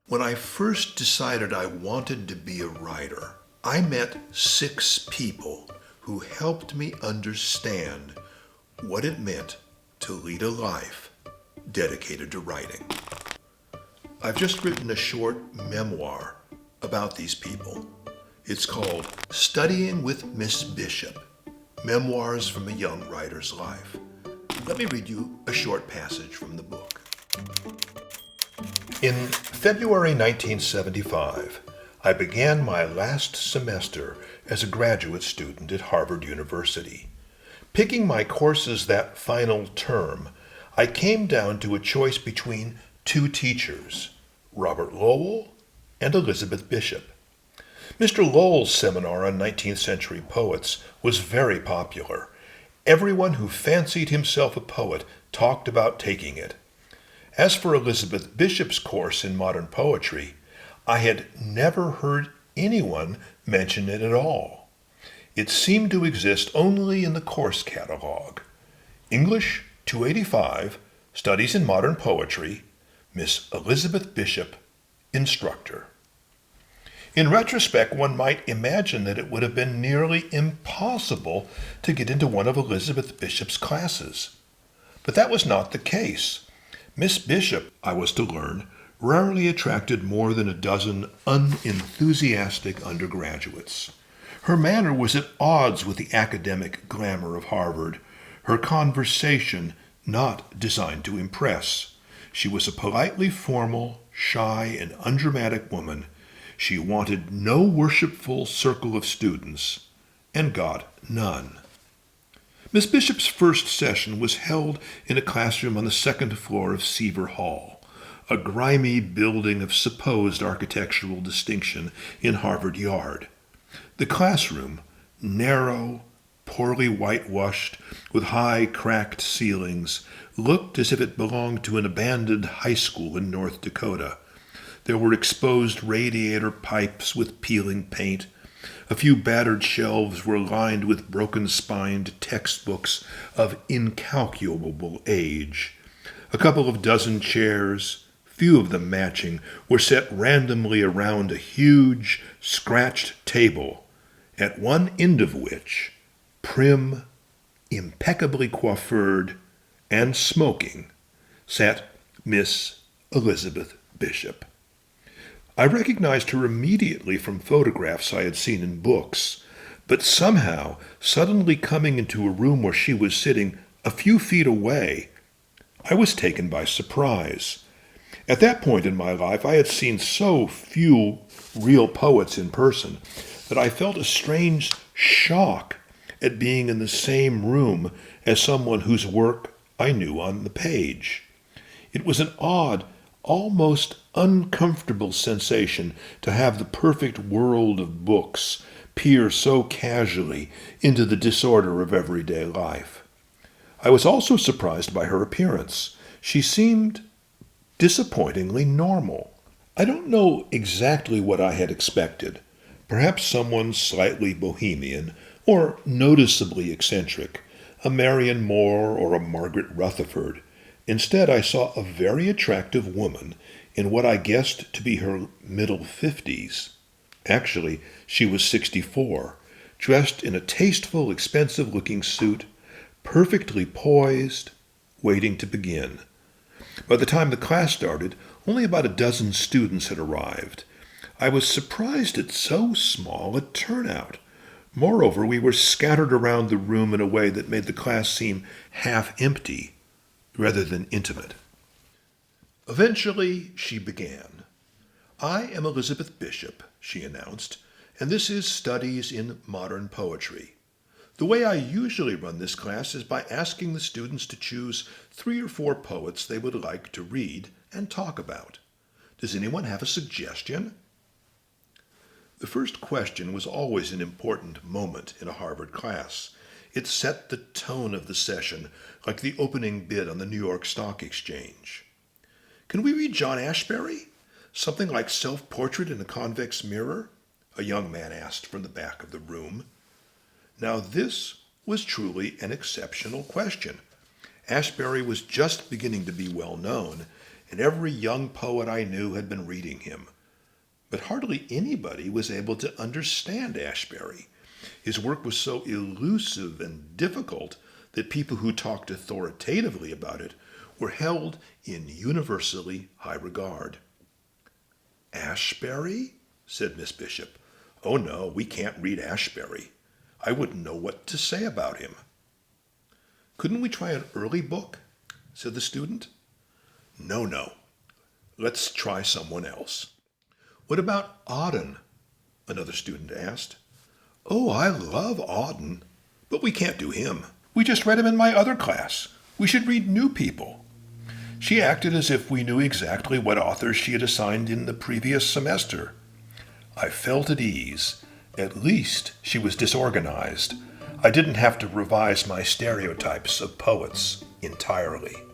When I first decided I wanted to be a writer, I met 6 people who helped me understand what it meant to lead a life dedicated to writing. I've just written a short memoir about these people. It's called Studying with Miss Bishop, Memoirs from a Young Writer's Life. Let me read you a short passage from the book. In February 1975, I began my last semester as a graduate student at Harvard University. Picking my courses that final term, I came down to a choice between 2 teachers, Robert Lowell and Elizabeth Bishop. Mr. Lowell's seminar on 19th century poets was very popular. Everyone who fancied himself a poet talked about taking it. As for Elizabeth Bishop's course in modern poetry, I had never heard anyone mention it at all. It seemed to exist only in the course catalog. English 285, Studies in Modern Poetry, Miss Elizabeth Bishop, Instructor. In retrospect, one might imagine that it would have been nearly impossible to get into one of Elizabeth Bishop's classes. But that was not the case. Miss Bishop, I was to learn, rarely attracted more than a dozen unenthusiastic undergraduates. Her manner was at odds with the academic glamour of Harvard, her conversation not designed to impress. She was a politely formal, shy, and undramatic woman. She wanted no worshipful circle of students, and got none. Miss Bishop's first session was held in a classroom on the 2nd floor of Seaver Hall, a grimy building of supposed architectural distinction in Harvard Yard. The classroom, narrow, poorly whitewashed, with high, cracked ceilings, looked as if it belonged to an abandoned high school in North Dakota. There were exposed radiator pipes with peeling paint. A few battered shelves were lined with broken-spined textbooks of incalculable age. A couple of dozen chairs, few of them matching, were set randomly around a huge, scratched table, at one end of which, prim, impeccably coiffured, and smoking, sat Miss Elizabeth Bishop. I recognized her immediately from photographs I had seen in books, but somehow, suddenly coming into a room where she was sitting a few feet away, I was taken by surprise. At that point in my life, I had seen so few real poets in person that I felt a strange shock at being in the same room as someone whose work I knew on the page. It was an odd, almost uncomfortable sensation to have the perfect world of books peer so casually into the disorder of everyday life. I was also surprised by her appearance. She seemed disappointingly normal. I don't know exactly what I had expected. Perhaps someone slightly bohemian or noticeably eccentric, a Marian Moore or a Margaret Rutherford. Instead, I saw a very attractive woman in what I guessed to be her middle 50s. Actually, she was 64, dressed in a tasteful, expensive-looking suit, perfectly poised, waiting to begin. By the time the class started, only about a dozen students had arrived. I was surprised at so small a turnout. Moreover, we were scattered around the room in a way that made the class seem half empty, rather than intimate. Eventually, she began. "I am Elizabeth Bishop," she announced, "and this is Studies in Modern Poetry. The way I usually run this class is by asking the students to choose 3 or 4 poets they would like to read and talk about. Does anyone have a suggestion?" The first question was always an important moment in a Harvard class. It set the tone of the session, like the opening bid on the New York Stock Exchange. "Can we read John Ashbery? Something like Self-Portrait in a Convex Mirror?" a young man asked from the back of the room. Now this was truly an exceptional question. Ashbery was just beginning to be well known, and every young poet I knew had been reading him. But hardly anybody was able to understand Ashbery. His work was so elusive and difficult that people who talked authoritatively about it were held in universally high regard. "Ashbery?" said Miss Bishop. "Oh no, we can't read Ashbery. I wouldn't know what to say about him." "Couldn't we try an early book?" said the student. No. Let's try someone else." "What about Auden?" another student asked. "Oh, I love Auden, but we can't do him. We just read him in my other class. We should read new people." She acted as if we knew exactly what authors she had assigned in the previous semester. I felt at ease. At least she was disorganized. I didn't have to revise my stereotypes of poets entirely.